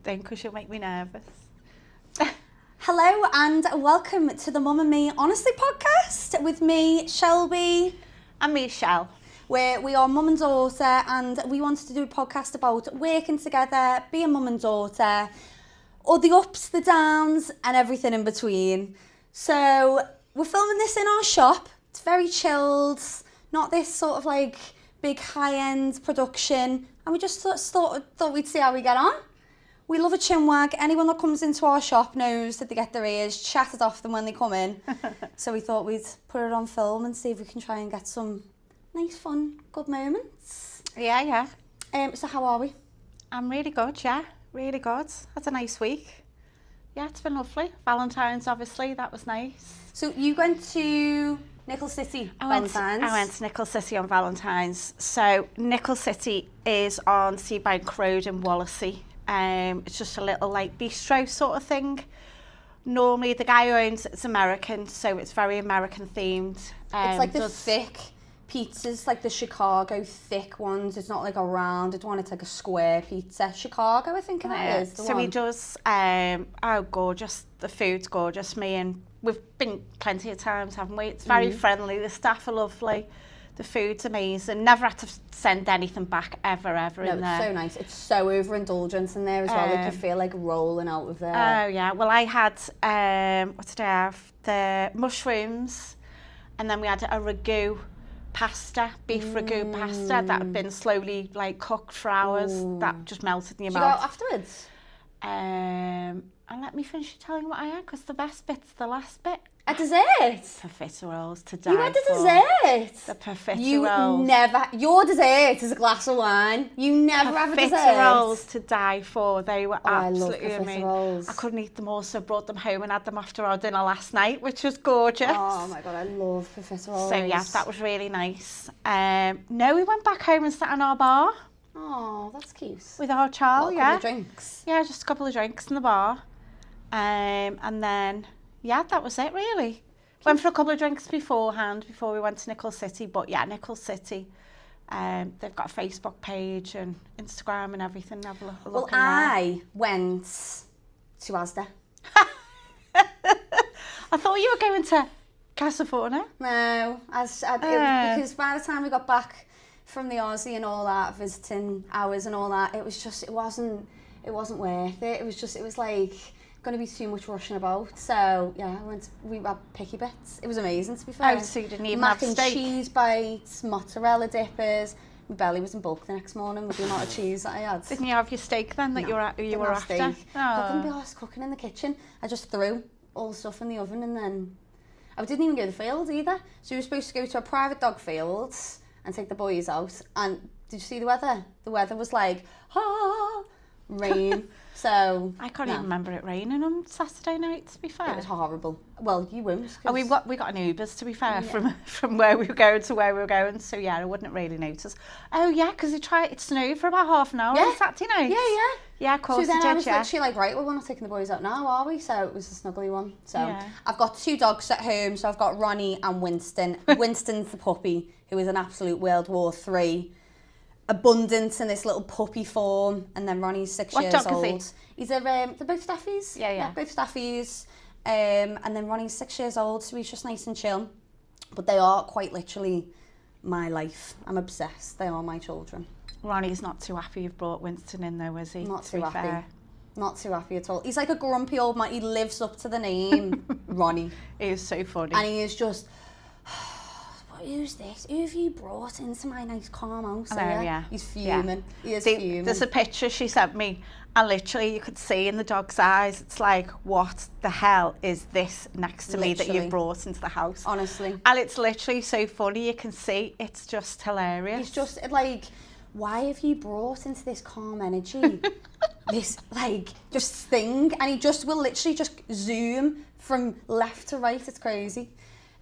thing because you'll make me nervous. Hello and welcome to the Mum and Me Honestly podcast with me, Shelby. And me, Shell. Where we are mum and daughter and we wanted to do a podcast about working together, being mum and daughter, all the ups, the downs and everything in between. So we're filming this in our shop. It's very chilled, not this sort of like big high-end production. And we just thought we'd see how we get on. We love a chinwag. Anyone that comes into our shop knows that they get their ears chatted off them when they come in. So we thought we'd put it on film and see if we can try and get some nice, fun, good moments. Yeah. So how are we? I'm really good, yeah. Really good. Had a nice week. Yeah, it's been lovely. Valentine's, obviously, that was nice. So you went to Nickel City Valentine's? I went to Nickel City on Valentine's. So Nickel City is on Seabank Road in Wallasey. It's just a little like bistro sort of thing. Normally the guy who owns it's American, so it's very American themed. It's like the thick pizzas, like the Chicago thick ones. It's not like a rounded one, it's like a square pizza. Chicago, I think it is. So he does, gorgeous. The food's gorgeous. We've been plenty of times, haven't we? It's very friendly. The staff are lovely. The food's amazing. Never had to send anything back ever in there. It's so nice. It's so overindulgent in there as well. Like you feel like rolling out of there. Oh yeah. Well, I had what did I have? The mushrooms, and then we had a ragu pasta, beef ragu pasta that had been slowly like cooked for hours. That just melted in your mouth. Did you go out afterwards? And let me finish telling you what I had, because the best bit's the last bit. A dessert? Profiteroles to die You had a for. dessert? The profiteroles. Your dessert is a glass of wine. You never have a dessert. Profiteroles to die for. They were I absolutely love amazing. profiteroles. I couldn't eat them all, so I brought them home and had them after our dinner last night, which was gorgeous. Oh my God, I love profiteroles. So yeah, that was really nice. No, we went back home and sat in our bar. Oh, that's cute. With our child, A couple of drinks. Yeah, just a couple of drinks in the bar. And then, yeah, that was it really. Went for a couple of drinks beforehand, before we went to Nickel City. But yeah, Nickel City, they've got a Facebook page and Instagram and everything. Have a look Well, I went to Asda. I thought you were going to Casaforno. No, because by the time we got back from the Aussie and all that, visiting hours and all that, it wasn't worth it. It was like going to be too much rushing about. So yeah, we had picky bits. It was amazing, to be fair. Oh, so you didn't even Mac have and steak? cheese bites, mozzarella dippers. My belly was in bulk the next morning with the amount of cheese that I had. Didn't you have your steak then that you were after? Steak. I couldn't be arsed cooking in the kitchen. I just threw all the stuff in the oven and then I didn't even go to the field either. So we were supposed to go to a private dog field and take the boys out. And did you see the weather? The weather was like, rain. So I can't even remember it raining on Saturday night, to be fair. It was horrible. Well, you won't. Oh, we got an Ubers, to be fair, from where we were going to where we were going. So yeah, I wouldn't really notice. Oh yeah, because it snowed for about half an hour on Saturday night. Yeah. Yeah, of course so then it did, I was literally like, right, well, we're not taking the boys out now, are we? So it was a snuggly one. So yeah. I've got 2 dogs at home. So I've got Ronnie and Winston. Winston's the puppy, who is an absolute World War III. Abundance in this little puppy form, and then Ronnie's 6 years dog old. is he? He's they're both staffies. Yeah, both staffies. And then Ronnie's 6 years old, so he's just nice and chill. But they are quite literally my life. I'm obsessed. They are my children. Ronnie's not too happy you've brought Winston in though, is he? Not too happy. Fair. Not too happy at all. He's like a grumpy old man. He lives up to the name, Ronnie. He is so funny. And he is just, who's this? Who have you brought into my nice calm house? I know, yeah. He's fuming. Yeah. He is fuming. There's a picture she sent me, and literally you could see in the dog's eyes, it's like, what the hell is this next to me that you've brought into the house? Honestly. And it's literally so funny. You can see it's just hilarious. He's just like, why have you brought into this calm energy this like just thing? And he just will literally just zoom from left to right. It's crazy.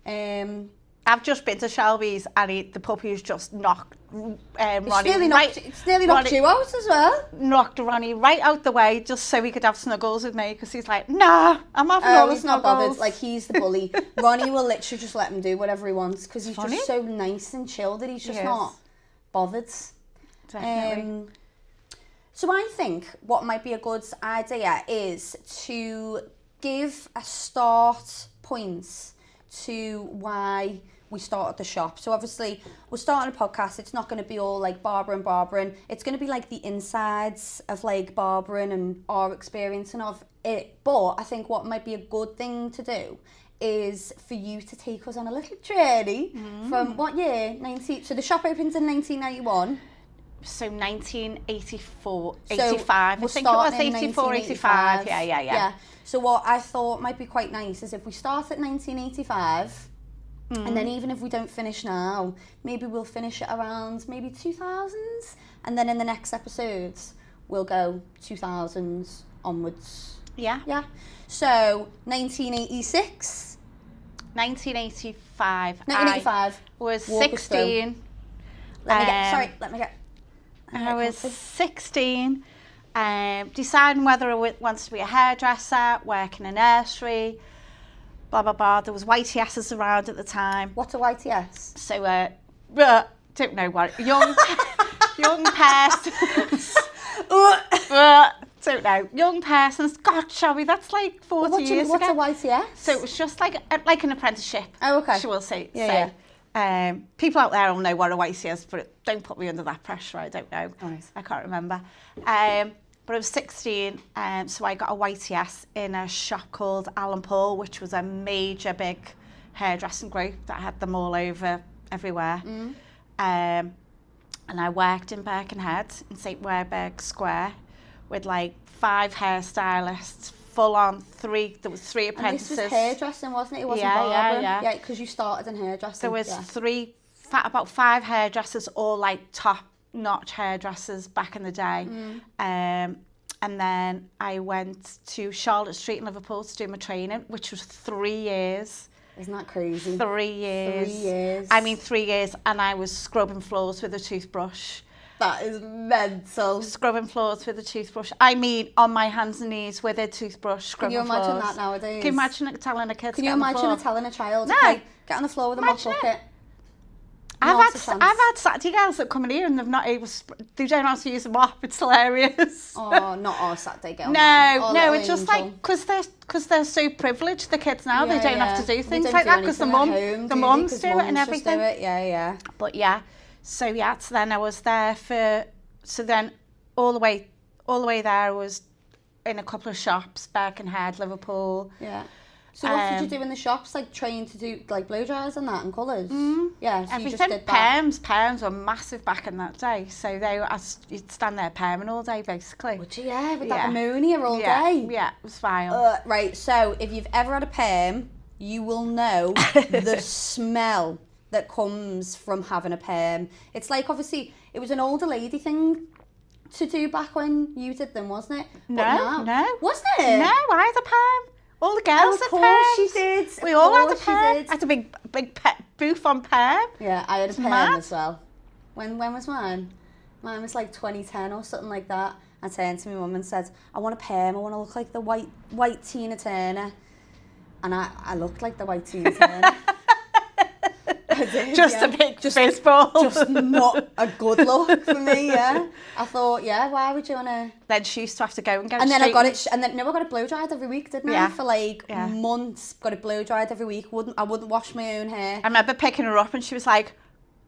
I've just been to Shelby's and the puppy's just knocked Ronnie it's nearly knocked you out as well. Knocked Ronnie right out the way just so he could have snuggles with me, because he's like, nah, I'm having all the he's not snuggles. bothered. Like, he's the bully. Ronnie will literally just let him do whatever he wants because he's just so nice and chill that he's just not bothered. Definitely. So I think what might be a good idea is to give a start point to why we started the shop. So obviously we're starting a podcast. It's not going to be all like barbering. It's going to be like the insides of like barbering and our experience and of it. But I think what might be a good thing to do is for you to take us on a little journey from what year? So the shop opens in 1991. So 1984, So 85, I think it was 84, 85. Yeah. So what I thought might be quite nice is if we start at 1985, and then even if we don't finish now, maybe we'll finish it around maybe 2000s, and then in the next episodes, we'll go 2000s onwards. Yeah. Yeah. So 1986. 1985. 1985. I was Walk us through. 16. Let me get. I was 16, deciding whether I wanted to be a hairdresser, work in a nursery, blah, blah, blah. There was YTSs around at the time. What's a YTS? So, don't know what, young persons. Don't know, young persons. God, Shelby, that's like 40 years What's ago. What's a YTS? So it was just like an apprenticeship. Oh, okay. She will say. Yeah. People out there will know what a YC is, but don't put me under that pressure. I don't know. Right. I can't remember. But I was 16, so I got a YTS in a shop called Alan Paul, which was a major big hairdressing group that had them all over everywhere. And I worked in Birkenhead in St Werburgh Square with like 5 hairstylists, full on 3. There was 3 apprentices. And this was hairdressing, wasn't it? It wasn't barbering. Yeah, because you started in hairdressing. There was about 5 hairdressers, all like top-notch hairdressers back in the day. And then I went to Charlotte Street in Liverpool to do my training, which was 3 years. Isn't that crazy? 3 years. 3 years. I mean, 3 years, and I was scrubbing floors with a toothbrush. That is mental. Scrubbing floors with a toothbrush. I mean, on my hands and knees with a toothbrush, scrubbing floors. Can you imagine that nowadays? Can you imagine telling a kid Can you imagine telling a child, no. Okay, get on the floor with a mop bucket? I've had Saturday girls that come in here and they've not able to, they don't know how to use a mop. It's hilarious. Oh, not our Saturday girl. No, it's just like because they're so privileged. The kids now they don't have to do things like that because the mums do it and everything. Yeah. But so then I was there then all the way there I was in a couple of shops, Birkenhead, Liverpool. Yeah. So what did you do in the shops? Like train to do like blow dryers and that and colours? Yeah, so everything. you just did that. Perms were massive back in that day. So you'd stand there perming all day basically. Would you? Yeah, with that ammonia all day. Yeah, it was vile. Right, so if you've ever had a perm, you will know the smell that comes from having a perm. It's like, obviously, it was an older lady thing to do back when you did them, wasn't it? No. Wasn't it? No, I had a perm. All the girls had perms. Of course she did. We all had a perm. I had a big booth on perm. Yeah, I had a perm mad. as well. When was mine? Mine was like 2010 or something like that. I turned to my mum and said, I want a perm. I want to look like the white Tina Turner. And I looked like the white Tina Turner. Just a big baseball. Just not a good look for me, yeah. I thought, why would you want to... Then she used to have to go and get it And then straightened. I got it, I got it blow dried every week, didn't I? For like Yeah. months, got it blow dried every week. I wouldn't wash my own hair. I remember picking her up and she was like,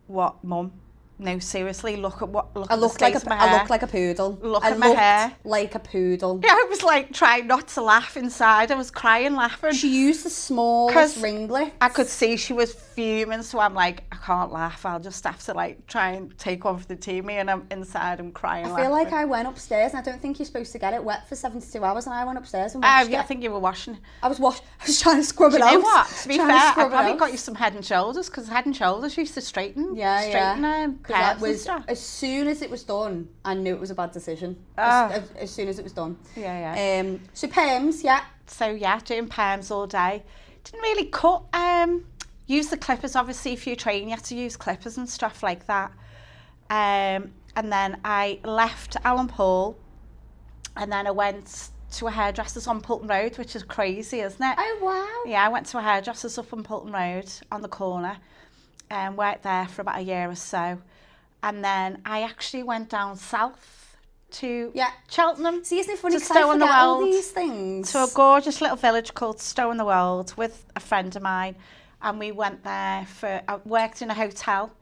what, Mum? No, seriously, look at I looked like a poodle. Look at my hair. Like a poodle. Yeah, I was like trying not to laugh inside. I was crying, laughing. She used the smallest ringlets. I could see she was fuming, so I'm like, I can't laugh. I'll just have to like try and take one for the team. And I'm inside, I'm crying. I feel like I went upstairs, and I don't think you're supposed to get it wet for 72 hours. And I went upstairs and washed it. I think you were washing. I was trying to scrub it out. You know what? To be fair, I probably got you some Head and Shoulders because Head and Shoulders used to straighten. That was stuff. As soon as it was done, I knew it was a bad decision. As soon as it was done. So perms, So doing perms all day. Didn't really cut. Use the clippers. Obviously, if you train, you have to use clippers and stuff like that. And then I left Alan Paul, and then I went to a hairdresser's on Pulton Road, which is crazy, isn't it? Oh wow! Yeah, I went to a hairdresser's up on Pulton Road on the corner, and worked there for about a year or so. And then I actually went down south to Yeah. Cheltenham. See, isn't it funny? To 'Cause I Stow on the forget all Weald. these things. To a gorgeous little village called Stow on the Weald with a friend of mine, and we went there I worked in a hotel,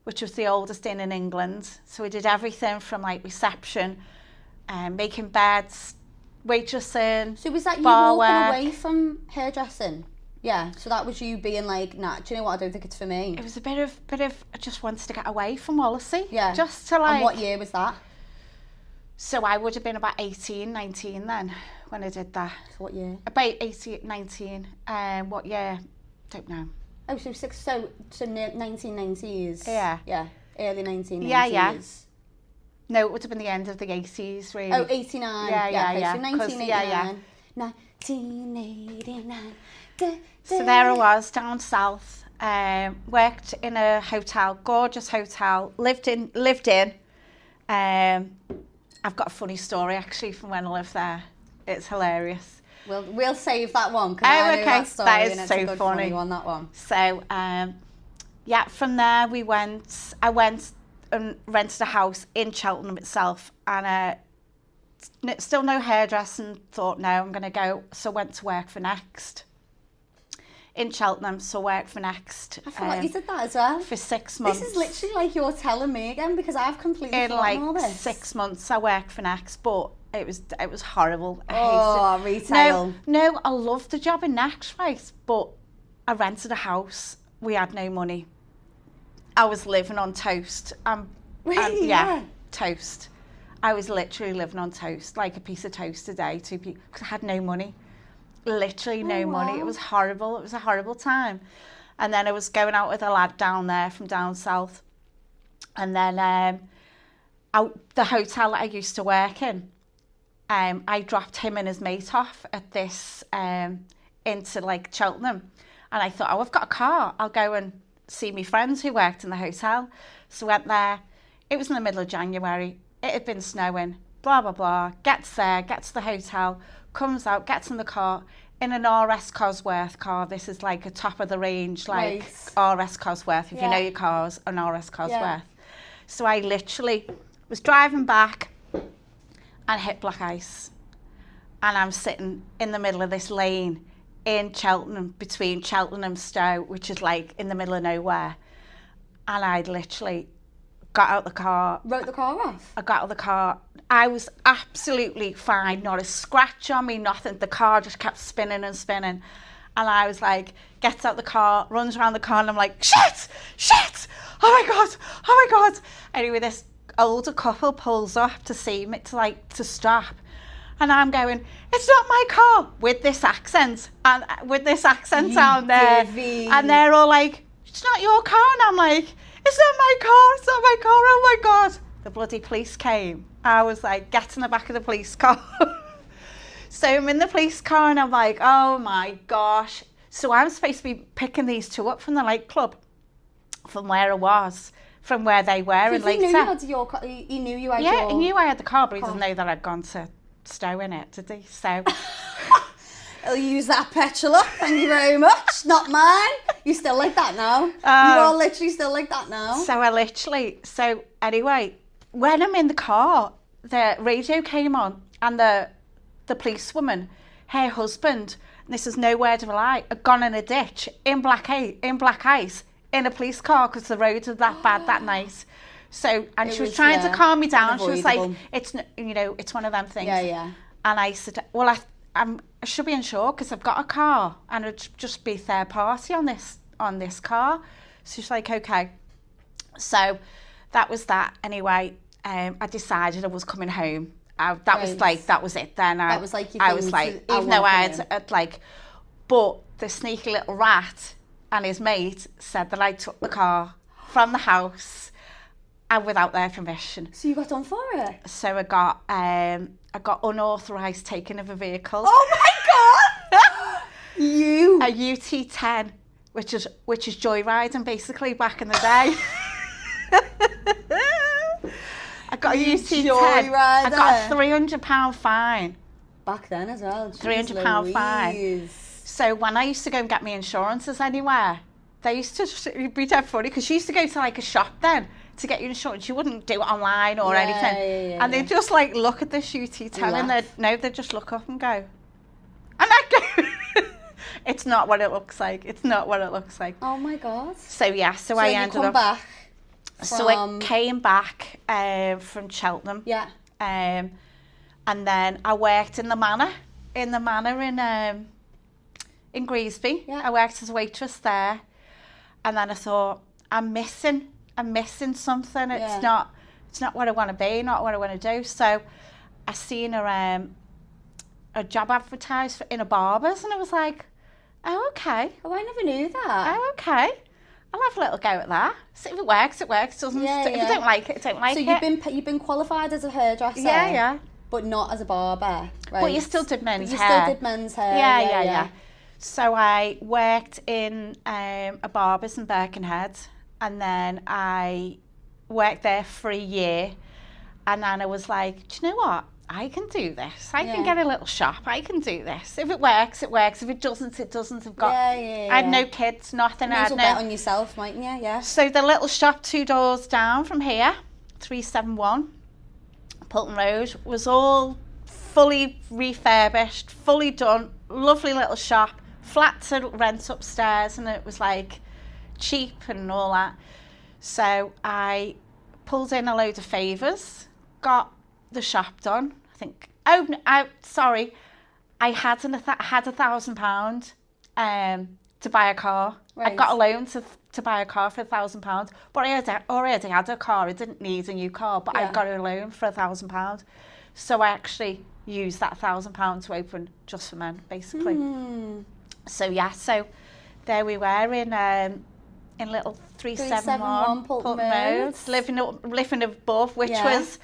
which was the oldest inn in England. So we did everything from like reception, making beds, waitressing. So was that you bar walking work. away from hairdressing? Yeah. So that was you being like, nah, do you know what? I don't think it's for me. It was a bit of I just wanted to get away from Wallasey. Yeah. Just to like. And what year was that? So I would have been about 18, 19 then when I did that. So what year? About 18, 19. What year? Don't know. Oh, so 1990s. Yeah. Yeah. Early 1990s. Yeah. No, it would have been the end of the 80s, really. Oh, 89. Yeah. Okay, so 1989. 1989. So there I was, down south. Worked in a hotel, gorgeous hotel. Lived in. I've got a funny story actually from when I lived there. It's hilarious. We'll save that one because I know that story That is and it's so a good funny one, that one. So, from there I went and rented a house in Cheltenham itself, and still no hairdressing. Thought, no, I'm going to go. So went to work for Next in Cheltenham. So worked for Next. I forgot you did that as well. For 6 months. This is literally like you're telling me again because I've completely In forgotten like all this. 6 months I worked for Next, but it was horrible. I Oh, hated it. retail. No, I loved the job in Next, right? But I rented a house. We had no money. I was living on toast. Really? Yeah, toast. I was literally living on toast, like a piece of toast a day, because I had no money. Literally no money. wow. It was horrible. It was a horrible time. And then I was going out with a lad down there from down south. And then the hotel that I used to work in, I dropped him and his mate off at this, into like Cheltenham. And I thought, I've got a car. I'll go and see my friends who worked in the hotel. So went there. It was in the middle of January. It had been snowing, blah, blah, blah. Gets there, gets to the hotel, comes out, gets in the car, in an RS Cosworth car. This is like a top of the range, like RS Cosworth. If you know your cars, an RS Cosworth. Yeah. So I literally was driving back and hit black ice. And I'm sitting in the middle of this lane in Cheltenham, between Cheltenham and Stow, which is like in the middle of nowhere. And I'd literally got out the car. Wrote the car off? I got out of the car. I was absolutely fine, not a scratch on me, nothing. The car just kept spinning and spinning. And I was like, gets out the car, runs around the car, and I'm like, shit, oh my God. Anyway, this older couple pulls up to see me, to stop. And I'm going, it's not my car, with this accent, and down there. Divvy. And they're all like, it's not your car. And I'm like, it's not my car, oh my God. The bloody police came. I was like, get in the back of the police car. So I'm in the police car and I'm like, oh my gosh. So I'm supposed to be picking these two up from the nightclub, from where I was, from where they were in Lakeside. He knew you had your car, he knew you had your... Yeah, he knew I had the car, but he doesn't know that I'd gone to Stow in it, did he? So... He'll use that petrol up, thank you very much. Not mine. You still like that now? You are literally still like that now. So anyway, when I'm in the car, the radio came on and the policewoman, her husband, and this is no word of a lie, had gone in a ditch in black ice in a police car because the roads are that bad that night. So, and she was trying to calm me down. She was like, it's one of them things. Yeah. And I said, well, I should be insured because I've got a car and it'd just be third party on this car. So she's like, okay. So that was that. Anyway, I decided I was coming home. That was it then. That was like your I thing was like, to- even though I had like, but the sneaky little rat and his mate said that I took the car from the house and without their permission. So you got done for it? So I got unauthorised taking of a vehicle. Oh my God! You! A UT10, which is joyriding basically back in the day. I got a UT10. Joyrider. I got a £300 fine. Back then as well. £300 fine. So when I used to go and get my insurances anywhere, they used to just, it'd be dead funny because she used to go to like a shop then to get your insurance. You wouldn't do it online or anything. Yeah, And they just like look at the shoot you tell and they just look up and go. And I go, it's not what it looks like. It's not what it looks like. Oh my God. So yeah, so I ended up back so I came back from Cheltenham. Yeah. And then I worked in the manor in Greasby. Yeah. I worked as a waitress there. And then I thought, I'm missing something. It's not what I want to be, not what I want to do. So I seen a job advertised in a barber's, and I was like, oh, okay. Oh, I never knew that. Oh, okay. I'll have a little go at that. So if it works, it works. Doesn't if I don't like it, I don't like it. So you've been qualified as a hairdresser. Yeah. But not as a barber, right? But you still did men's hair. You still did men's hair. Yeah. So I worked in a barber's in Birkenhead, and then I worked there for a year, and then I was like, do you know what? I can do this. I can get a little shop. I can do this. If it works, it works. If it doesn't, it doesn't. I had no kids, nothing. You might as well bet on yourself, mightn't you? Yeah. So the little shop 2 doors down from here, 371 Pulton Road, was all fully refurbished, fully done. Lovely little shop, flat to rent upstairs, and it was like cheap and all that. So I pulled in a load of favours, got the shop done. I think, I had £1,000 to buy a car. Right. I got a loan to buy a car for £1,000, but I already had a car. I didn't need a new car, but I got a loan for £1,000. So I actually used that £1,000 to open Just for Men, basically. So there we were in little 371 Pulton Road, living above, which was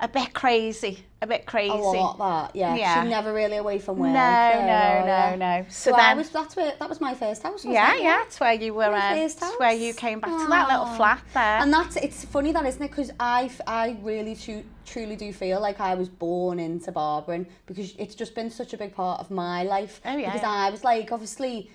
a bit crazy. A lot that, yeah. So never really away from work. No. So then that was my first house. Wasn't yeah, it? it's where you were. It's where you came back to that little flat there. And it's funny that, isn't it? Because I really truly do feel like I was born into barbering, because it's just been such a big part of my life. Oh yeah. Because I was like, obviously,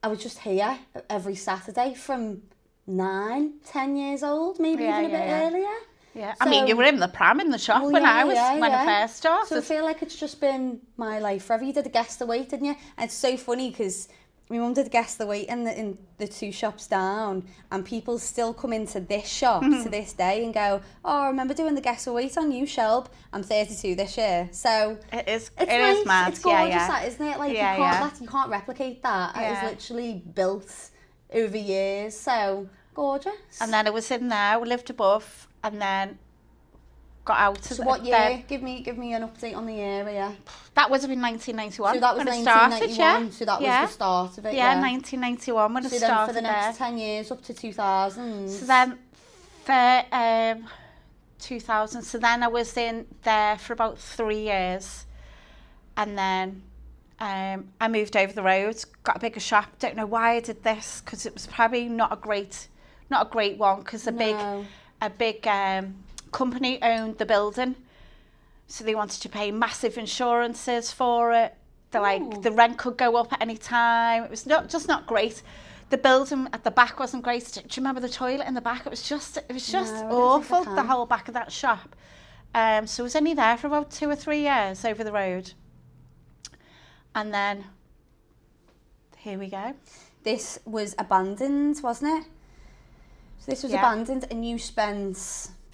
I was just here every Saturday from 9, 10 years old, maybe even a bit earlier. Yeah, so, I mean, you were in the pram in the shop when I first started. So I feel like it's just been my life forever. You did a guess the weight, didn't you? And it's so funny because my mum did guess the weight in the 2 shops down, and people still come into this shop to this day and go, oh, I remember doing the guess the weight on you, Shelb. I'm 32 this year. So it is nice. Mad. It's gorgeous, that, isn't it? Like you can't replicate that. Yeah. It is literally built over years. So gorgeous. And then I was in there, we lived above, and then got out of So what year? Give me an update on the area. That would have been 1991. So that was 1991. So that was the start of it. Yeah, 1991 when it started. So then for the next 10 years up to 2000. So then for 2000. So then I was in there for about 3 years, and then I moved over the road, got a bigger shop. Don't know why I did this, because it was probably not a great one, because a big company owned the building, so they wanted to pay massive insurances for it. They're like, the rent could go up at any time. It was just not great. The building at the back wasn't great. Do you remember the toilet in the back? It was just awful, the whole back of that shop. So I was only there for about 2 or 3 years over the road. And then, here we go. This was abandoned, wasn't it? So this was abandoned, and you spent...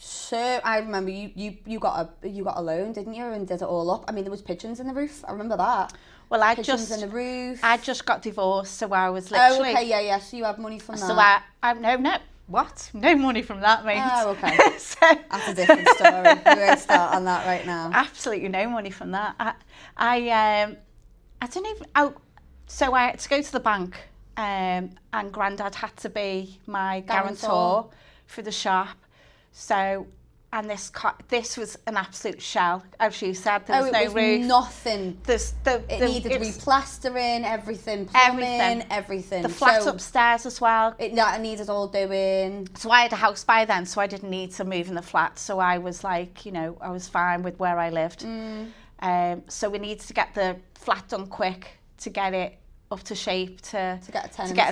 So I remember you got a loan, didn't you, and did it all up. I mean, there was pigeons in the roof. I remember that. Well, pigeons in the roof. I just got divorced, so I was literally. Oh, okay, yeah. So you had money from that. So no money from that, mate. Oh, okay. So that's a different story. We won't start on that right now. Absolutely no money from that. I don't even. So I had to go to the bank, and Grandad had to be my guarantor for the shop. So, and this was an absolute shell, as you said. There was no roof. Nothing. It needed replastering, everything, plumbing, everything. The flat upstairs as well. It needed all doing. So I had a house by then, so I didn't need to move in the flat. So I was like, I was fine with where I lived. So we needed to get the flat done quick to get it up to shape, to get a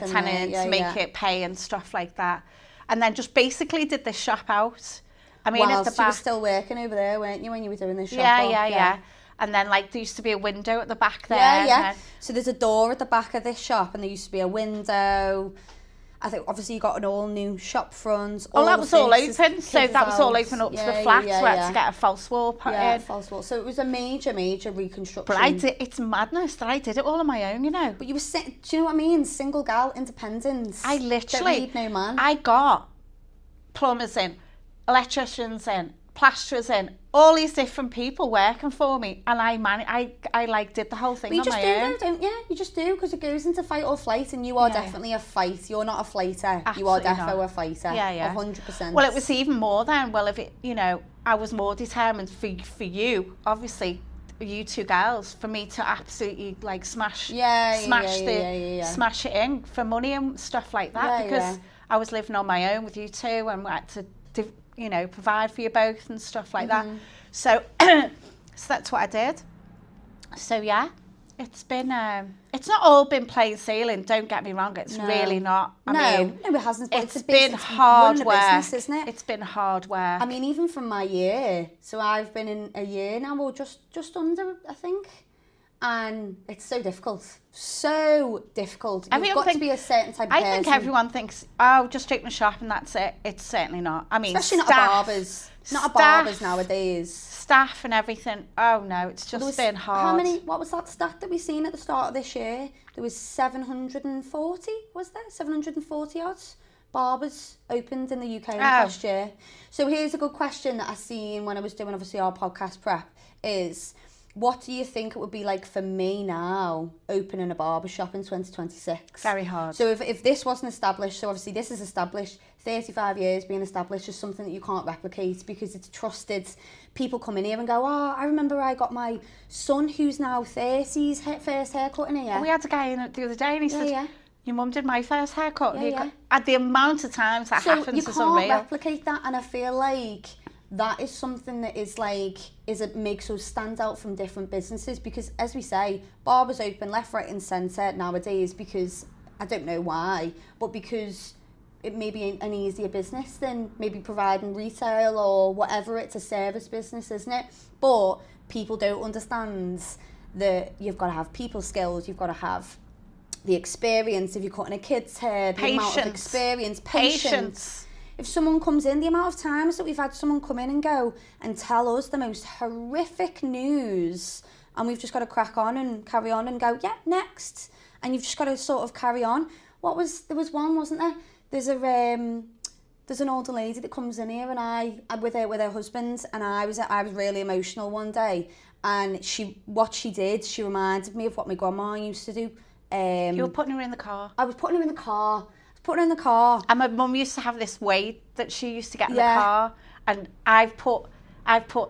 tenant, to make it pay and stuff like that. and then just basically did this shop out. I mean, Wow, at the so you were back. still working over there, weren't you, when you were doing this shop? Yeah. And then like there used to be a window at the back there. Yeah. So there's a door at the back of this shop, and there used to be a window. I think obviously you got an all new shop front. Oh, that was all open. So that was all open up to the flats. We had to get a false wall put in. False wall. So it was a major reconstruction. But it's madness that I did it all on my own, you know. But you were, do you know what I mean? Single gal, independence. I literally, don't need no man. I got plumbers in, electricians in, plasterers in, all these different people working for me, and I like did the whole thing on my own. You just do, don't you? You just do, because it goes into fight or flight, and you are definitely a fight. You're not a flighter. Absolutely you are definitely not. a fighter. Yeah. 100%. Well, it was even more then. Well, if it, you know, I was more determined for you, obviously, you two girls, for me to absolutely like smash it in for money and stuff like that, because I was living on my own with you two, and we had to, you know, provide for you both and stuff like that. So, so that's what I did. So yeah, it's been, it's not all been plain sailing. Don't get me wrong, it's really not. I mean, it hasn't. It's been hard work, business, isn't it? It's been hard work. I mean, even from my year, so I've been in a year now, or just under, I think. And it's so difficult. You've got to be a certain type of person. I think everyone thinks, oh, just open a shop and that's it. It's certainly not. I mean, especially staff, not a barbers nowadays. Staff and everything. Oh no, it's just been hard. What was that stat that we seen at the start of this year? There was 740, was there? 740 odds barbers opened in the UK last year. So here's a good question that I seen when I was doing obviously our podcast prep is, what do you think it would be like for me now opening a barbershop in 2026? Very hard. So if this wasn't established, so obviously this is established, 35 years being established is something that you can't replicate because it's trusted. People come in here and go, oh, I remember I got my son who's now 30's first haircut in here. Well, we had a guy in the other day and he said, your mum did my first haircut. At the amount of times that happens is unreal. You can't replicate that, and I feel like that is something that is like, it makes us stand out from different businesses, because as we say, barbers open left, right and centre nowadays because, I don't know why, but because it may be an easier business than maybe providing retail or whatever. It's a service business, isn't it? But people don't understand that you've got to have people skills, you've got to have the experience. If you're cutting a kid's hair, the amount of experience, patience. If someone comes in, the amount of times that we've had someone come in and go and tell us the most horrific news, and we've just got to crack on and carry on and go, yeah, next. And you've just got to sort of carry on. There was one, wasn't there? There's an older lady that comes in here, and I with her husband, and I was really emotional one day, and she reminded me of what my grandma used to do. You were putting her in the car. I was putting her in the car. And my mum used to have this weight that she used to get in the car, and I've put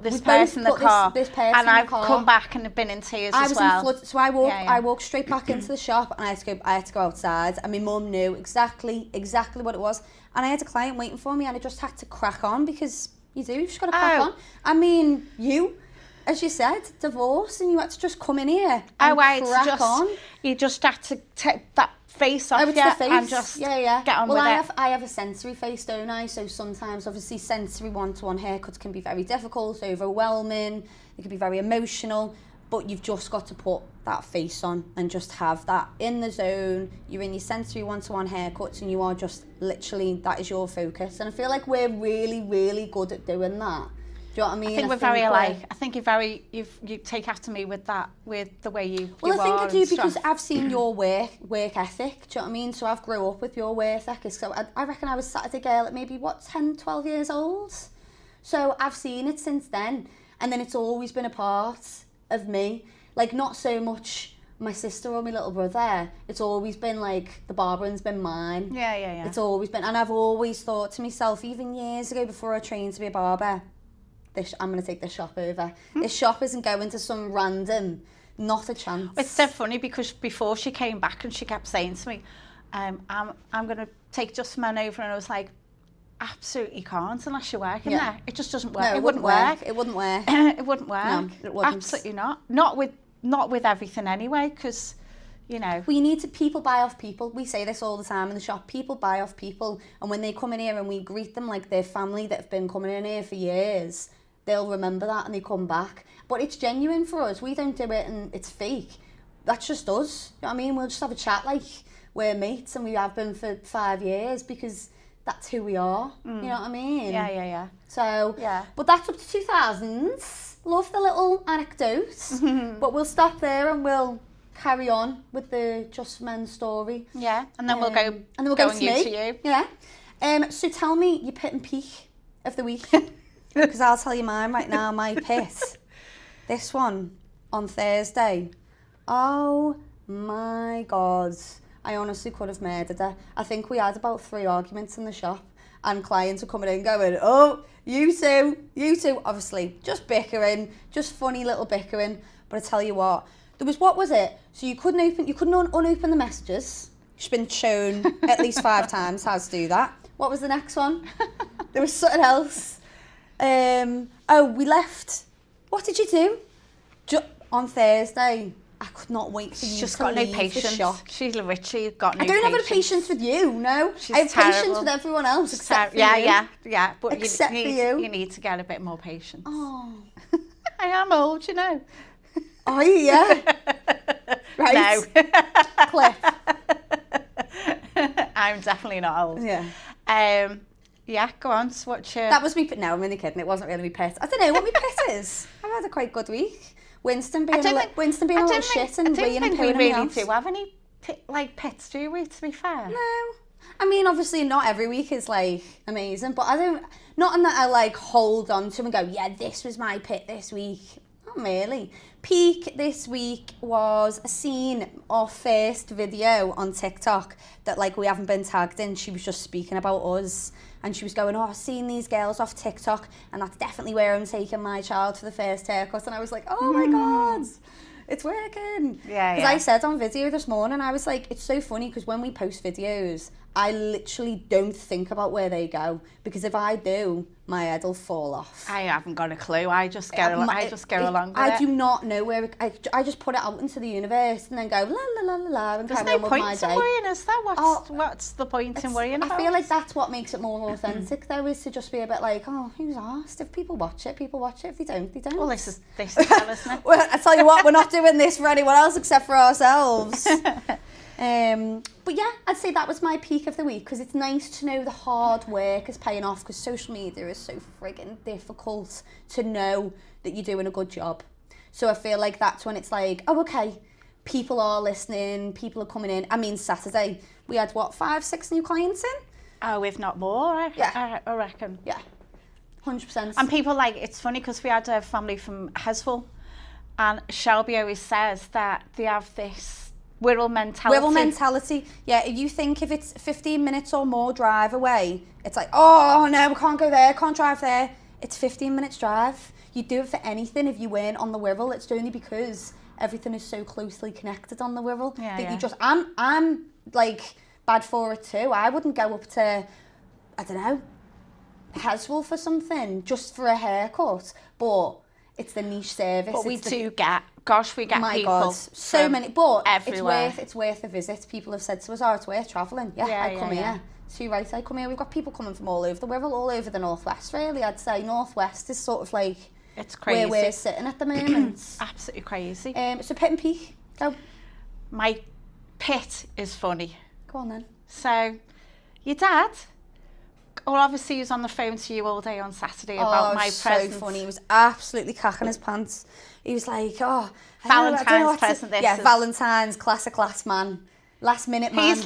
this person in the car, and I've come back and have been in tears as well. So I walked straight back into the shop, and I had to go outside, and my mum knew exactly what it was, and I had a client waiting for me, and I just had to crack on, because you've just got to crack on. I mean, as you said, divorce, and you had to just come in here and crack on. You just had to take that face off and just get on with it. I have a sensory face, don't I? So sometimes, obviously, sensory one-to-one haircuts can be very difficult, overwhelming, they can be very emotional, but you've just got to put that face on and just have that in the zone. You're in your sensory one-to-one haircuts, and you are just literally, that is your focus. And I feel like we're really, really good at doing that. Do you know what I mean? I think we're very alike. I think you take after me with that, with the way you I think I do, because I've seen your work ethic. Do you know what I mean? So I've grown up with your work ethic. So I reckon I was Saturday girl at maybe 10, 12 years old. So I've seen it since then, and then it's always been a part of me. Like, not so much my sister or my little brother. It's always been like the barbering's been mine. Yeah. It's always been, and I've always thought to myself, even years ago before I trained to be a barber, I'm going to take this shop over. This shop isn't going to some random, not a chance. It's so funny, because before she came back and she kept saying to me, I'm going to take Just Men over, and I was like, absolutely can't unless you're working there. It just doesn't work. No, it wouldn't work. It wouldn't work. It wouldn't work. No, it wouldn't. Absolutely not. Not with everything anyway, because you know. We need to, people buy off people. We say this all the time in the shop. People buy off people. And when they come in here and we greet them like their family that have been coming in here for years, they'll remember that and they come back. But it's genuine for us. We don't do it and it's fake. That's just us. You know what I mean? We'll just have a chat like we're mates and we have been for 5 years because that's who we are. You know what I mean? Yeah. So, Yeah. But that's up to 2000s. Love the little anecdotes. But we'll stop there and we'll carry on with the Just Men story. Yeah, and then we'll go to you me. to you. Yeah. So tell me your pit and peak of the week. Because I'll tell you mine right now. My pit. This one on Thursday. Oh my God. I honestly could have murdered her. I think we had about 3 arguments in the shop and clients were coming in going, oh, you two. Obviously, just bickering, just funny little bickering. But I tell you what, what was it? So you couldn't unopen the messages. You've been shown at least 5 times how to do that. What was the next one? There was something else. We left. What did you do? On Thursday. I could not wait for you She's just to got no leave patience. the shop. She's literally got no I patience. don't have any patience with you, no. She's I have patience terrible. with everyone else except for you. Yeah. But Except you for need, you. You need to get a bit more patience. Oh. I am old, you know. Oh, yeah. Right. No. Cliff. I'm definitely not old. Yeah. Yeah, go on. So what's your... That was me. No, I'm only kidding. It wasn't really me pet. I don't know what my pet is. I've had a quite good week. Winston being a little shit and weighing and pulling me off. I don't think we really do have any pets, do we, to be fair? No. I mean, obviously not every week is like amazing, but not in that I like hold on to and go, yeah, this was my pit this week. Not really. Peak this week was a scene, our first video on TikTok that like we haven't been tagged in. She was just speaking about us and she was going, oh, I've seen these girls off TikTok and that's definitely where I'm taking my child for the first haircut. And I was like, oh my God, it's working. Yeah. Because I said on video this morning, I was like, it's so funny because when we post videos, I literally don't think about where they go because if I do, my head will fall off. I haven't got a clue. I just go along with it. I do not know where I just put it out into the universe and then go la la la la la and There's carry no on with my point in day. worrying, is there? What's the point in worrying about? I feel like that's what makes it more authentic though, is to just be a bit like, oh, who's asked? If people watch it, people watch it. If they don't, they don't. Well, this is hell, isn't it? Well, I tell you what, we're not doing this for anyone else except for ourselves. But yeah, I'd say that was my peak of the week because it's nice to know the hard work is paying off because social media is so friggin' difficult to know that you're doing a good job. So I feel like that's when it's like, oh, okay, people are listening, people are coming in. I mean, Saturday, we had, 5-6 new clients in? Oh, if not more, I reckon. Yeah, 100%. And people like, it's funny because we had a family from Heswell and Shelby always says that they have this Wirral mentality. Yeah, you think if it's 15 minutes or more drive away, it's like, oh no, we can't go there, can't drive there. It's 15 minutes drive. You'd do it for anything if you weren't on the Wirral. It's only because everything is so closely connected on the Wirral that you just, I'm like bad for it too. I wouldn't go up to, I don't know, Heswell for something, just for a haircut, but it's the niche service. But we get my people. God, so many. But everywhere. it's worth a visit. People have said to us, oh, it's worth travelling. I come here. Too right, I come here. We've got people coming from all over the Wirral, all over the Northwest, really. I'd say Northwest is sort of like it's crazy where we're sitting at the moment. Absolutely crazy. So pit and peak, go. My pit is funny. Go on then. So, your dad... Well, obviously, he was on the phone to you all day on Saturday about my present. So funny. He was absolutely cacking his pants. He was like, oh... Valentine's present, Valentine's, classic last man. Last minute man.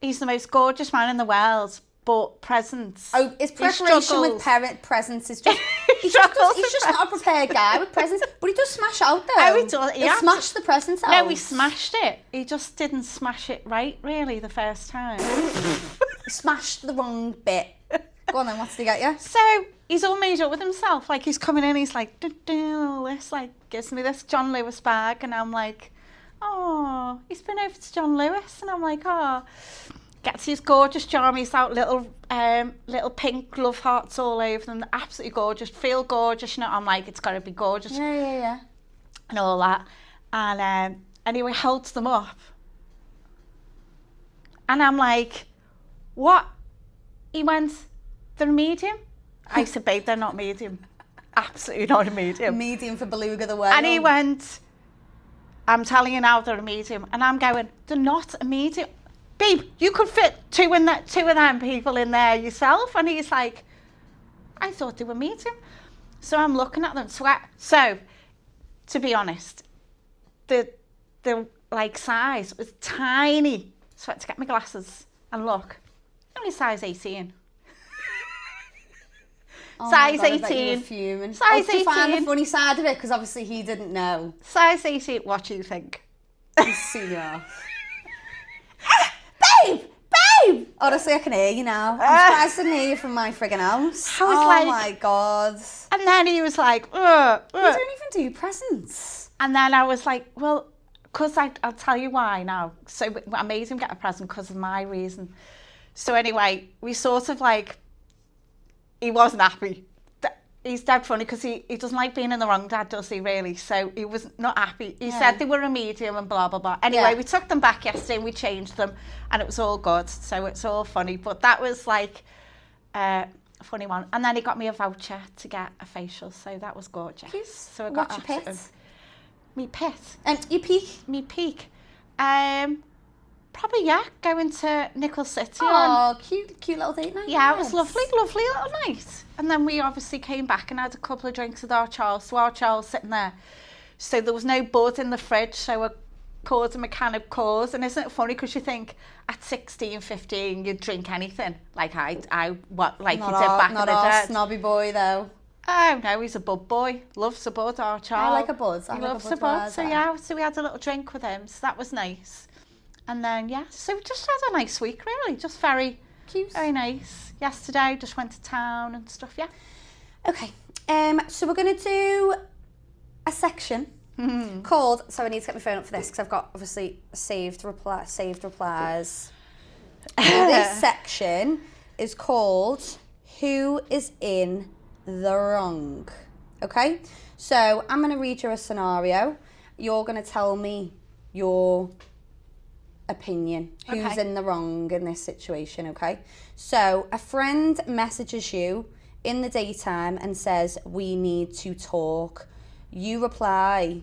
He's the most gorgeous man in the world, but presents... Oh, his preparation with presents is just... he's just not a prepared guy with presents, but he does smash out though. Oh, he does. He smashed the presents out. No, he smashed it. He just didn't smash it right, really, the first time. He smashed the wrong bit. Go on then, what did he get you? So, he's all made up with himself. Like, he's coming in, he's like, this, like, gives me this John Lewis bag, and I'm like, oh, he's been over to John Lewis, and I'm like, oh. Gets his gorgeous jammies out, little pink love hearts all over them, absolutely gorgeous, feel gorgeous, you know. I'm like, it's got to be gorgeous. Yeah. And all that. And and he holds them up. And I'm like, what? He went, they're medium. I said, babe, they're not medium. Absolutely not a medium. Medium for beluga the whale. And he went, I'm telling you now, they're a medium. And I'm going, they're not a medium. Babe, you could fit two of them people in there yourself. And he's like, I thought they were medium. So I'm looking at them. So to be honest, the like size was tiny. So I had to get my glasses and look. Only size 18. Oh size my God, 18. Fuming. Size 18. To find the funny side of it, because obviously he didn't know. Size 18. What do you think? He's seen you off. Babe! Honestly, I can hear you now. I'm surprised I didn't hear you from my friggin' house. I was oh like, my God. And then he was like, You don't even do presents. And then I was like, well, because I'll tell you why now. So I made him get a present because of my reason. So anyway, we sort of like, he wasn't happy. He's dead funny because he doesn't like being in the wrong, Dad, does he, really? So he was not happy. He said they were a medium and blah, blah, blah. Anyway, we took them back yesterday and we changed them and it was all good. So it's all funny. But that was like a funny one. And then he got me a voucher to get a facial. So that was gorgeous. Cute. So I got What's your pit? Me pit. And your peak? Me peak. Probably, going to Nickel City. Oh, cute little date night. Yeah, it was lovely little night. And then we obviously came back and had a couple of drinks with our Charles. So our Charles sitting there. So there was no bud in the fridge, so I caused a mechanic cause. And isn't it funny, because you think at 16, 15, you'd drink anything. Like you did back in the day. Not our snobby boy, though. Oh, no, he's a bud boy. Loves a bud, our Charles. I like a bud. He loves a bud. So we had a little drink with him. So that was nice. And then, so we just had a nice week, really. Just very cute. Very nice. Yesterday, just went to town and stuff, Okay. So we're going to do a section called, so I need to get my phone up for this because I've got, obviously, saved replies. This section is called Who is in the Wrong? Okay? So I'm going to read you a scenario. You're going to tell me your opinion, who's in the wrong in this situation. Okay, so a friend messages you in the daytime and says, we need to talk. You reply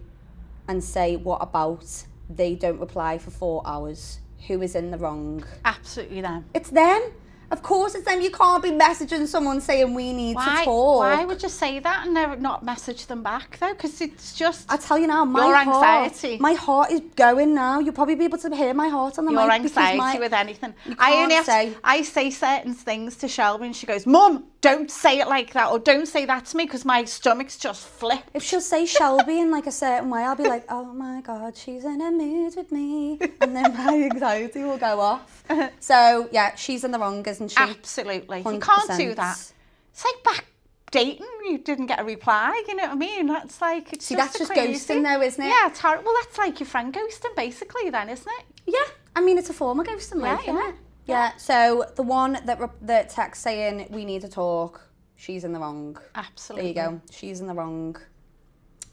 and say, what about? They don't reply for 4 hours. Who is in the wrong? Absolutely them. It's them. Of course it's them. You can't be messaging someone saying we need to talk. Why would you say that and not message them back, though? Because it's just... I tell you now, anxiety. My heart is going now. You'll probably be able to hear my heart on the mic. Your anxiety with anything. I say certain things to Shelby and she goes, Mum, don't say it like that, or don't say that to me, because my stomach's just flipped. If she'll say Shelby in like a certain way, I'll be like, oh my God, she's in a mood with me. And then my anxiety will go off. So, yeah, she's in the wrong, isn't she? Absolutely. 100%. You can't do that. It's like back dating, you didn't get a reply, you know what I mean? That's like, it's that's just ghosting though, isn't it? Yeah, it's horrible. Well, that's like your friend ghosting, basically, then, isn't it? Yeah, I mean, it's a form of ghosting, isn't it? Yeah, so the one that texts saying we need to talk, she's in the wrong. Absolutely. There you go. She's in the wrong.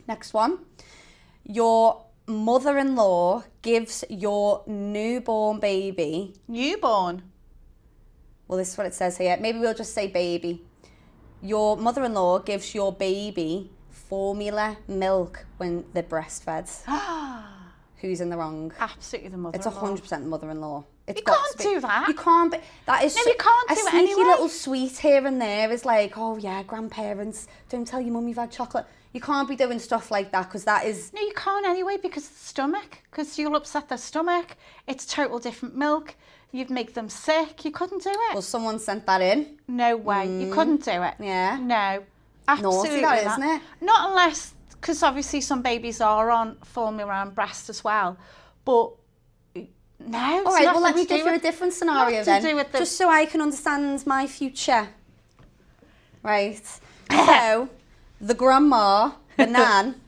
Next one. Your mother-in-law gives your newborn baby... Newborn? Well, this is what it says here. Maybe we'll just say baby. Your mother-in-law gives your baby formula milk when they're breastfed. Who's in the wrong? Absolutely the mother-in-law. It's 100% the mother-in-law. You can't do that. You can't be. That is. No, you can't do it anyway. A sneaky little sweet here and there is like, oh yeah, grandparents, don't tell your mum you've had chocolate. You can't be doing stuff like that because that is... No, you can't anyway because of the stomach. Because you'll upset their stomach. It's total different milk. You'd make them sick. You couldn't do it. Well, someone sent that in. No way. You couldn't do it. Yeah. No. Absolutely Naughty, not. Isn't it? Not unless... Because obviously some babies are on formula and breast as well. But... No. All right, well, let me give you a different scenario then. Just so I can understand my future. Right. So, the grandma, the nan,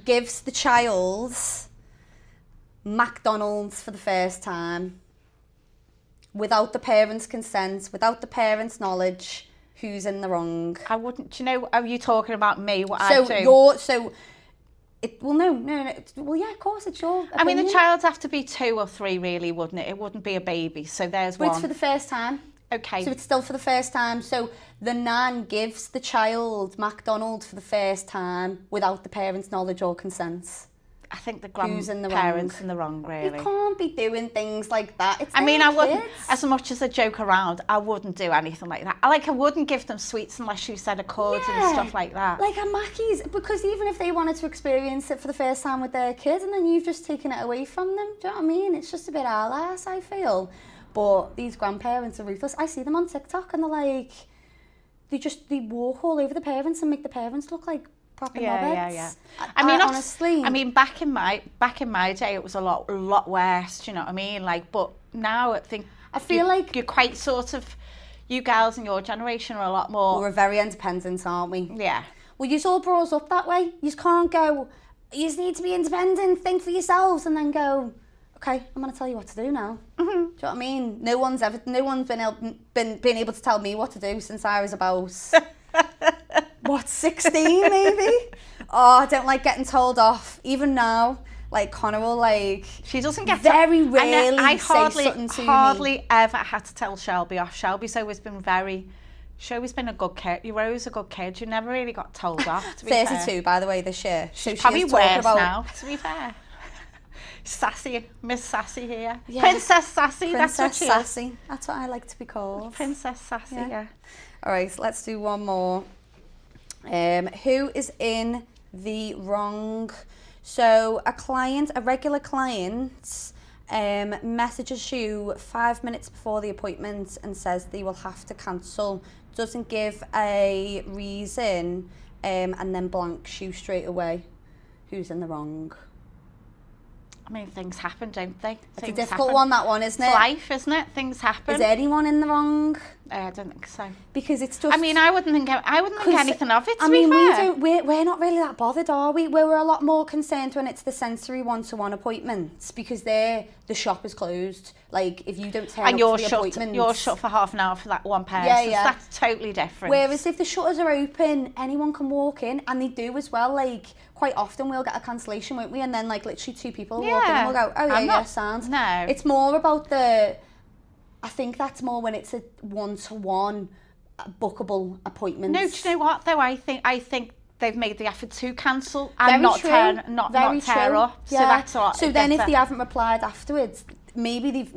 gives the child McDonald's for the first time. Without the parents' consent, without the parents' knowledge, who's in the wrong? I wouldn't, do you know, are you talking about me, what I do? So Well, yeah, of course, it's your opinion. I mean, the child'd have to be 2 or 3, really, wouldn't it? It wouldn't be a baby. So there's But one. it's for the first time. Okay. So it's still for the first time. So the nan gives the child McDonald's for the first time without the parents' knowledge or consent. I think the Who's in the grandparents in the wrong, really. You can't be doing things like that. It's I mean, their I wouldn't, kids. as much as I joke around, I wouldn't do anything like that. I wouldn't give them sweets unless you said a code and stuff like that. Like a Mackey's, because even if they wanted to experience it for the first time with their kids and then you've just taken it away from them, do you know what I mean? It's just a bit ass, I feel. But these grandparents are ruthless. I see them on TikTok and they're like, they walk all over the parents and make the parents look like proper knobheads. Yeah. Honestly. I mean, back in my day, it was a lot worse. Do you know what I mean? But now I feel like you're quite sort of, you girls in your generation are a lot more. We're very independent, aren't we? Yeah. Well, you all brought us up that way. You can't go, you just need to be independent, think for yourselves, and then go, okay, I'm going to tell you what to do now. Mm-hmm. Do you know what I mean? No one's been able to tell me what to do since I was about 16 maybe? Oh, I don't like getting told off. Even now, Connor will she doesn't get very rarely I say something to me. hardly ever had to tell Shelby off. Shelby's always been a good kid. You were always a good kid. You never really got told off, to be 32, fair. by the way, this year. She's probably worse now, to be fair. Sassy, Miss Sassy here. Yeah. Princess Sassy, that's what she Sassy. is. That's what I like to be called. Princess Sassy, yeah. All right, so let's do one more. Who is in the wrong? So a regular client messages you 5 minutes before the appointment and says they will have to cancel, doesn't give a reason, and then blanks you straight away. Who's in the wrong? I mean, things happen, don't they? It's a difficult one, that one, isn't it? It's life, isn't it? Things happen. Is anyone in the wrong? I don't think so. Because it's just... I mean, I wouldn't think anything of it, to be fair. We're not really that bothered, are we? We're a lot more concerned when it's the sensory one-to-one appointments because the shop is closed. If you don't turn up for the appointment... You're shut for half an hour for that one person. Yeah. So that's totally different. Whereas if the shutters are open, anyone can walk in, and they do as well. Quite often we'll get a cancellation, won't we? And then literally 2 people will walk in and we'll go, oh yeah, sound. No. It's more about I think that's more when it's a one-to-one bookable appointment. No, do you know what though? I think they've made the effort to cancel and not tear up. Yeah. So that's a lot. So then if they haven't replied afterwards, maybe they've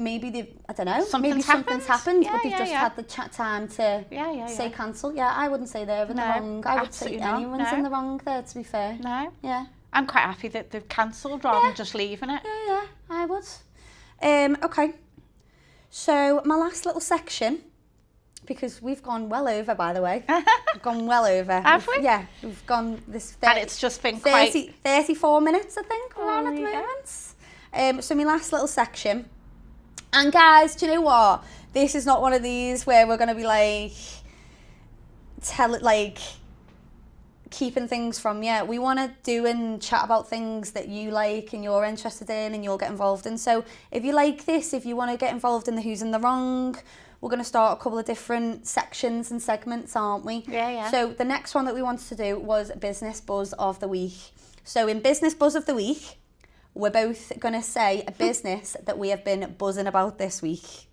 I don't know. Something's happened, but they've just had the time to say cancel. Yeah, I wouldn't say they're in the wrong. I would say anyone's in the wrong there, to be fair. No. Yeah. I'm quite happy that they've cancelled rather than just leaving it. Yeah, I would. Okay. So my last little section, because we've gone well over, by the way. We've gone well over. Have we? Yeah, we've gone this... and it's just been 34 minutes, I think, we're on at the moment. So my last little section. And guys, do you know what? This is not one of these where we're going to be keeping things from you. We want to do and chat about things that you like and you're interested in and you'll get involved in. So if you like this, if you want to get involved in the who's in the wrong, we're going to start a couple of different sections and segments, aren't we? Yeah. So the next one that we wanted to do was Business Buzz of the Week. So in Business Buzz of the Week, we're both going to say a business that we have been buzzing about this week.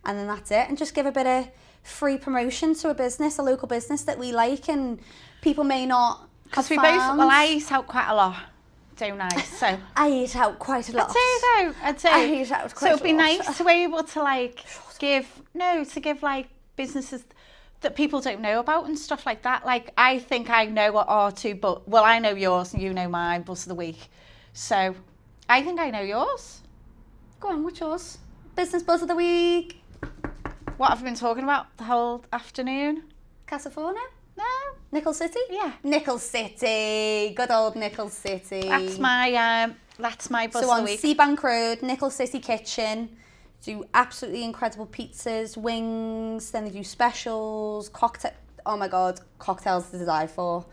And then that's it. And just give a bit of free promotion to a local business that we like and people may not have found. I eat out quite a lot, don't I? So I eat out quite a lot. I do. I eat out quite a lot. So it'd be nice to be able to give businesses that people don't know about and stuff like that. I think I know what are two, but I know yours and you know mine, Buzz of the Week. So I think I know yours. Go on, what's yours? Business Buzz of the Week. What have I been talking about the whole afternoon? Casaforno? No. Nickel City? Yeah. Nickel City. Good old Nickel City. That's my Buzz so of the Week. So on Seabank Road, Nickel City Kitchen, do absolutely incredible pizzas, wings, then they do specials, oh my God, cocktails to die for.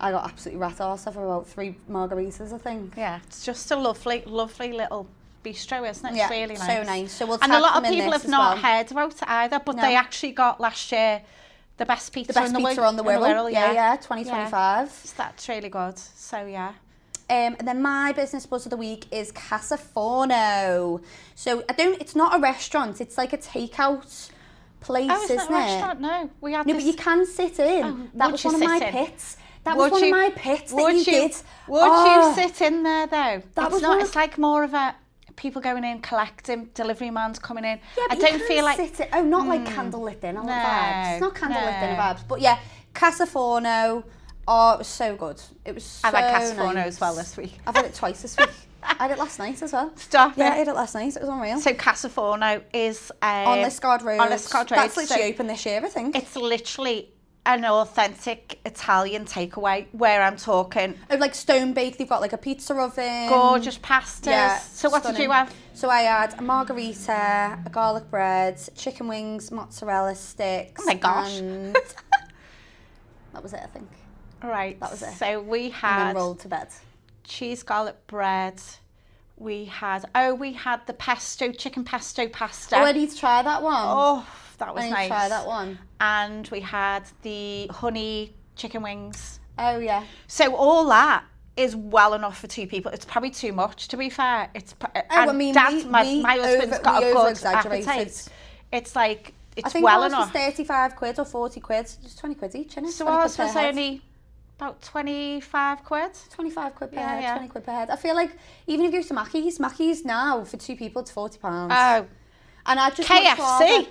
I got absolutely rat arse for about 3 margaritas, I think. Yeah, it's just a lovely, lovely little bistro, isn't it? Yeah, it's really nice. So nice. So we'll and a lot of people have not heard about it either, but they actually got last year the best pizza on the Wirral. Yeah, 2025. Yeah. So that's really good. So yeah. And then my business buzz of the week is Casa Forno. So it's not a restaurant, it's like a takeout place, Oh, it's isn't not a it? restaurant, no. We had No, this... but you can sit in. Oh, that would was you one of my sit in? pits. That was one of my pits that you did. Would Oh, you sit in there though? That was It's not. one of- It's like more of a people going in, collecting, delivery man's coming in. Yeah, I but don't you feel can like sit in. Oh, not like candlelit dinner No, vibes. It's not candlelit dinner no. vibes. But yeah, Casa Forno. Oh, it was so good. It was so I've had Casa Forno nice. as well this week. I've had it twice this week. I had it last night as well. Stop Yeah, I it. had it last night. It was unreal. So Casa Forno is on Liscard Road. On Liscard Road. That's literally So open this year, I think. it's literally an authentic Italian takeaway where I'm talking Oh, like stone baked. They've got like a pizza oven. gorgeous pastas. Yeah, So what did stunning. you have? So I had a margarita, a garlic bread, chicken wings, mozzarella sticks. Oh my gosh. And that was it, I think. Right. That was it. So we And had then rolled to bed. cheese garlic bread. We had the pesto, chicken pesto pasta. Oh, I need to try that one. Oh, that was I need nice. to try that one. And we had the honey chicken wings. Oh, yeah. So all that is well enough for two people. It's probably too much, to be fair. I mean, my husband's got a good over-exaggerated. appetite. It's like, I it's think well ours enough. was 35 quid or 40 quid. Just 20 quid each, innit? So 20 ours quid per was head. only about 25 quid. 25 quid per Yeah, head, yeah. 20 quid per head. I feel like even if you go to Mackey's now for two people it's £40. Oh, And I just much KFC. rather-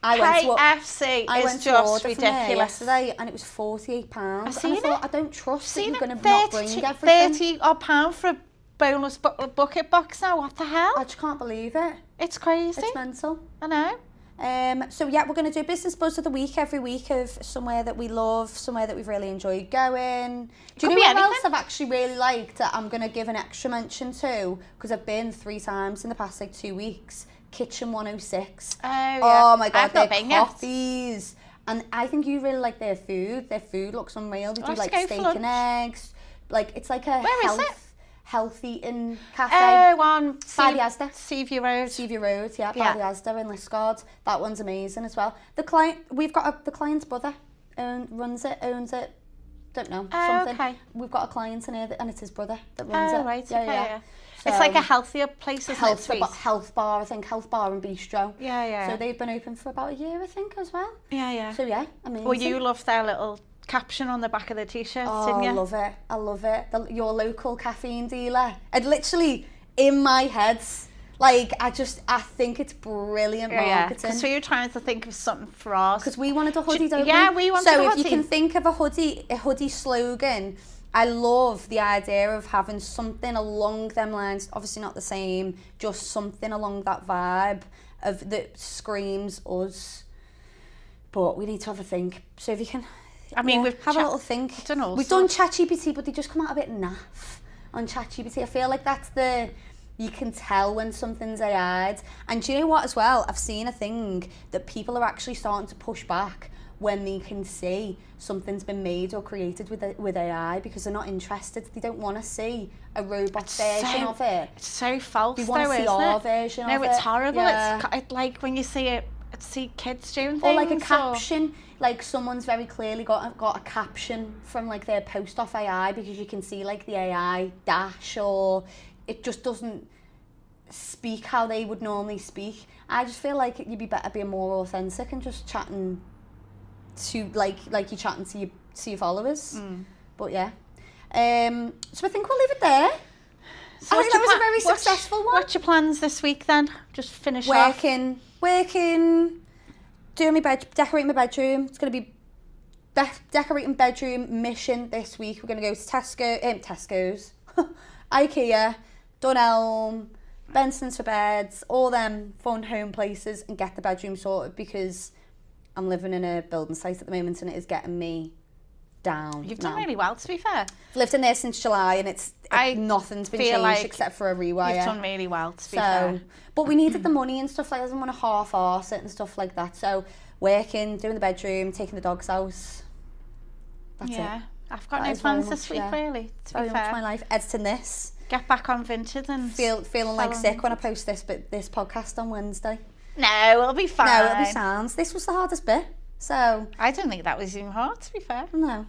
I went to KFC I is went to just order from there ridiculous. yesterday and it was £48. I've seen and I thought, it. I don't trust that Seen you're it, going to not bring 30 everything. 30 odd pound for a boneless bucket box now. What the hell? I just can't believe it. It's crazy. It's mental. I know. So yeah, we're going to do Business Buzz of the Week every week of somewhere that we love, somewhere that we've really enjoyed going. Do Could you know be what anything. else I've actually really liked that I'm going to give an extra mention to? Because I've been 3 times in the past 2 weeks. Kitchen 106. Oh, yeah. Oh my God, I've not their been yet. coffees. And I think you really like their food. Their food looks unreal. They I'll do have like to go for steak lunch. and eggs. Like it's like a Where is it? health eating cafe. Oh, on By the Asda. Seaview Road. Seaview Road, yeah, Yeah. by the Asda in Liscard. That one's amazing as well. The client's brother owns it, don't know, Oh, something. okay. We've got a client in here and it's his brother that runs it. Oh, right, Yeah, okay, yeah. yeah. So, It's like a healthier place, isn't it? health, Sweet. health bar, I think, health bar and bistro. Yeah, yeah. So they've been open for about a year, I think, as well. Yeah, yeah. So yeah, amazing. Well, you love their little caption on the back of the t-shirts, Oh, didn't you? I love it. I love it. Your local caffeine dealer. It literally, in my head, like, I think it's brilliant Yeah, marketing. because we were trying to think of something for us. Because we wanted a hoodie, don't we? Yeah, we wanted so a if you hoodie. can think of a hoodie slogan, I love the idea of having something along them lines. Obviously not the same, just something along that vibe of that screams us. But we need to have a think. So if you can, I mean, yeah, we've have a little think. done all We've done ChatGPT, but they just come out a bit naff on ChatGPT. I feel like that's you can tell when something's AI'd. And do you know what as well? I've seen a thing that people are actually starting to push back when they can see something's been made or created with AI because they're not interested. They don't want to see a robot version of it. It's so false, They want though, to see isn't our it? version No, of it. it's horrible. Yeah. It's like when you see kids doing things. Or like a caption, like someone's very clearly got a caption from like their post off AI because you can see like the AI dash or it just doesn't speak how they would normally speak. I just feel like you'd be better being more authentic and just chatting to like you're chatting to your followers. But yeah. So I think we'll leave it there. So I think that was a very successful one. What's your plans this week then? Just finish off. Working, decorating my bedroom. It's going to be decorating bedroom mission this week. We're going to go to Tesco's, IKEA, Dunelm, Benson's for beds, all them fun home places and get the bedroom sorted because I'm living in a building site at the moment and it is getting me down. You've done now. really well, to be fair. I've lived in there since July and nothing's been feel changed like except for a rewire. You've done really well, to be fair. But we needed the money and stuff like that. I didn't want to half-arse it and stuff like that. So working, doing the bedroom, taking the dogs out. That's it. I've got That no is very plans much, this week, yeah. really, to Very be much fair. my life. Editing this. Get back on Vinted and... Feeling like Follow sick when I post this podcast on Wednesday. No, it'll be fine. No, it'll be sounds. This was the hardest bit. So, I don't think that was even hard, to be fair. no.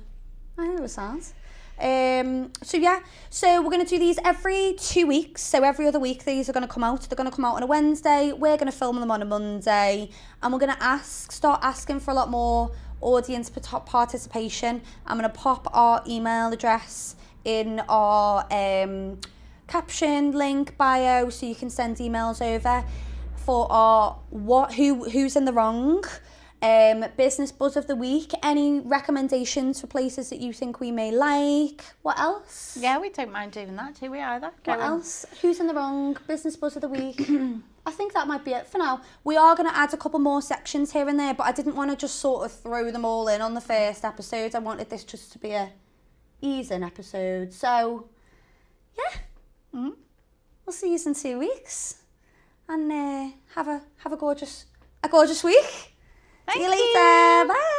I know it was sounds. So we're going to do these every 2 weeks. So every other week these are going to come out. They're going to come out on a Wednesday. We're going to film them on a Monday. And we're going to start asking for a lot more audience participation. I'm going to pop our email address in our caption, link, bio, so you can send emails over for our who's in the wrong. Business buzz of the week. Any recommendations for places that you think we may like? What else? Yeah, we don't mind doing that, do we either? What else? Who's in the wrong? Business buzz of the week. I think that might be it for now. We are going to add a couple more sections here and there, but I didn't want to just sort of throw them all in on the first episode. I wanted this just to be a easing episode. So, yeah. We'll see you in 2 weeks. And have a gorgeous week. Thank See you later. Bye.